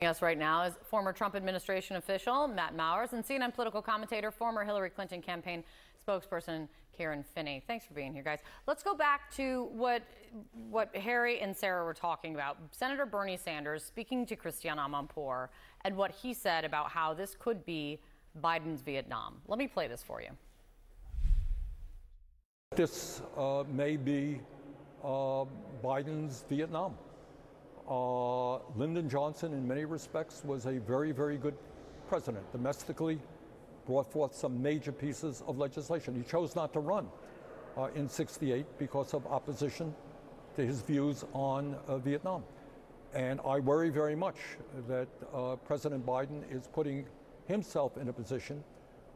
Us right now is former Trump administration official Matt Mowers and CNN political commentator, former Hillary Clinton campaign spokesperson Finney. Thanks for being here, guys. Let's go back to what Harry and Sarah were talking about. Senator Bernie Sanders speaking to Christiane Amanpour and what he said about how this could be Biden's Vietnam. Let me play this for you. This may be Biden's Vietnam. Lyndon Johnson, in many respects, was a very, very good president. Domestically, brought forth some major pieces of legislation. He chose not to run in '68 because of opposition to his views on Vietnam. And I worry very much that President Biden is putting himself in a position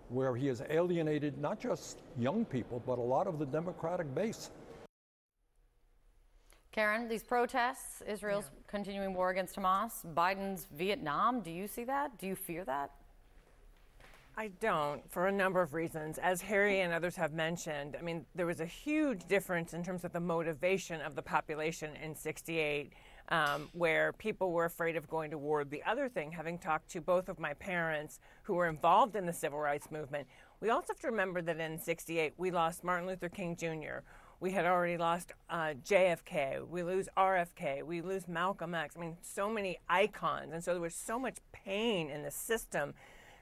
where he has alienated not just young people, but a lot of the Democratic base. Karen, these protests, Israel's continuing war against Hamas, Biden's Vietnam, do you see that? Do you fear that? I don't, for a number of reasons. As Harry and others have mentioned, I mean, there was a huge difference in terms of the motivation of the population in '68, where people were afraid of going to war. The other thing, having talked to both of my parents who were involved in the civil rights movement, we also have to remember that in '68, we lost Martin Luther King Jr., we had already lost JFK, we lose RFK, we lose Malcolm X. I mean, so many icons. And so there was so much pain in the system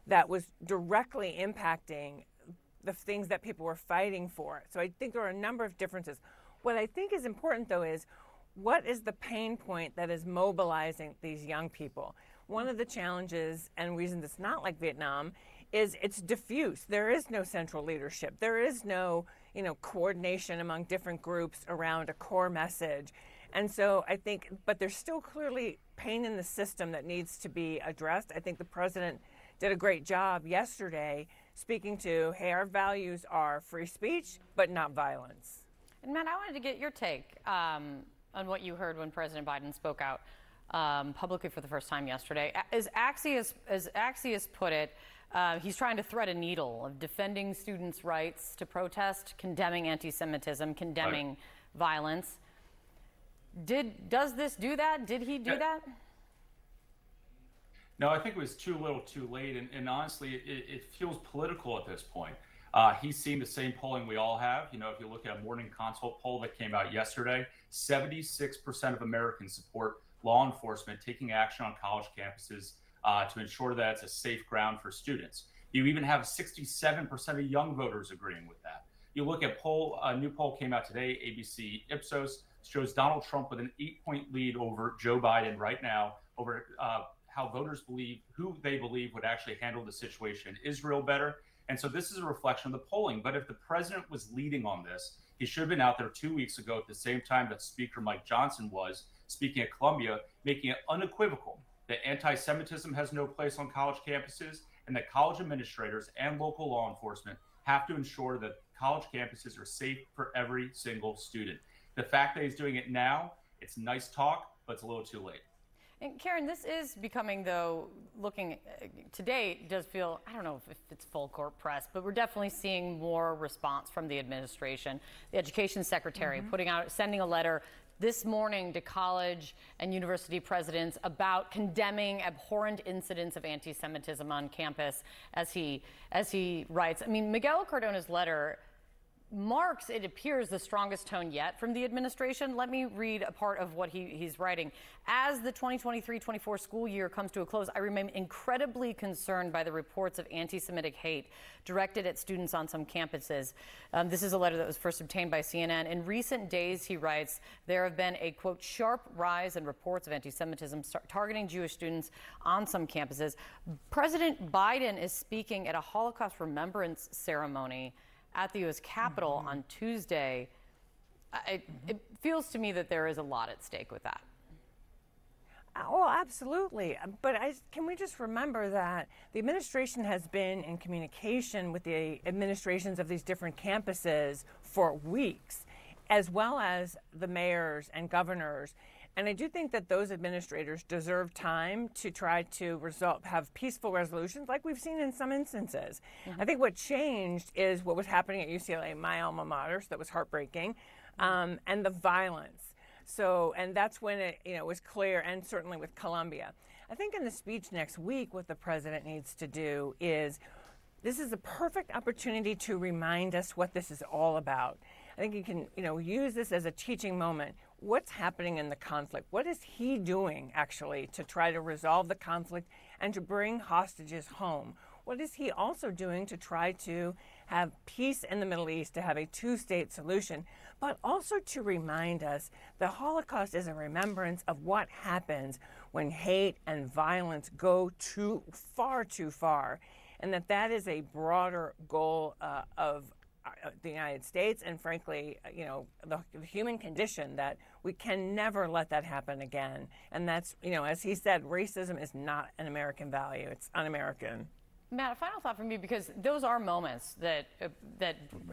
that was directly impacting the things that people were fighting for. So I think there are a number of differences. What I think is important, though, is what is the pain point that is mobilizing these young people? One of the challenges and reasons it's not like Vietnam is it's diffuse. There is no central leadership. There is no, coordination among different groups around a core message. And so I think, but there's still clearly pain in the system that needs to be addressed. I think the president did a great job yesterday speaking to, hey, our values are free speech, but not violence. And Matt, I wanted to get your take on what you heard when President Biden spoke out publicly for the first time yesterday. As Axios put it, he's trying to thread a needle of defending students' rights to protest, condemning anti-Semitism, condemning violence. Does this do that? Did he do that? No, I think it was too little too late. And honestly, it feels political at this point. He's seen the same polling we all have. If you look at a Morning Consult poll that came out yesterday, 76% of Americans support law enforcement taking action on college campuses to ensure that it's a safe ground for students. You even have 67% of young voters agreeing with that. You look at a new poll came out today, ABC Ipsos, shows Donald Trump with an 8-point lead over Joe Biden right now over how voters believe, who they believe would actually handle the situation in Israel better. And so this is a reflection of the polling. But if the president was leading on this, he should have been out there 2 weeks ago at the same time that Speaker Mike Johnson was speaking at Columbia, making it unequivocal that anti-Semitism has no place on college campuses and that college administrators and local law enforcement have to ensure that college campuses are safe for every single student. The fact that he's doing it now, it's nice talk, but it's a little too late. And Karen, this is becoming, though, looking to date, does feel, I don't know if it's full court press, but we're definitely seeing more response from the administration. The education secretary sending a letter this morning to college and university presidents about condemning abhorrent incidents of anti-Semitism on campus, as he writes. I mean, Miguel Cardona's letter marks, it appears, the strongest tone yet from the administration. Let me read a part of what he's writing. As the 2023-24 school year comes to a close, I remain incredibly concerned by the reports of anti-Semitic hate directed at students on some campuses. This is a letter that was first obtained by CNN. In recent days, he writes, there have been a, quote, sharp rise in reports of anti-Semitism targeting Jewish students on some campuses. President Biden is speaking at a Holocaust remembrance ceremony at the U.S. Capitol on Tuesday. It feels to me that there is a lot at stake with that. Oh, absolutely. But can we just remember that the administration has been in communication with the administrations of these different campuses for weeks, as well as the mayors and governors. And I do think that those administrators deserve time to try to have peaceful resolutions like we've seen in some instances. I think what changed is what was happening at UCLA, my alma mater, so that was heartbreaking, and the violence. So, and that's when it was clear, and certainly with Columbia. I think in the speech next week, what the president needs to do is, this is a perfect opportunity to remind us what this is all about. I think you can, use this as a teaching moment. What's happening in the conflict? What is he doing, actually, to try to resolve the conflict and to bring hostages home? What is he also doing to try to have peace in the Middle East, to have a two-state solution, but also to remind us the Holocaust is a remembrance of what happens when hate and violence go too far, and that is a broader goal of the United States and, frankly, the human condition, that we can never let that happen again. And that's, as he said, racism is not an American value. It's un-American. Matt, a final thought from you, because those are moments that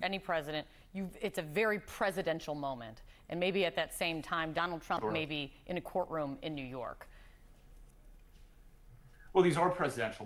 any president, it's a very presidential moment. And maybe at that same time, Donald Trump may be in a courtroom in New York. Well, these are presidential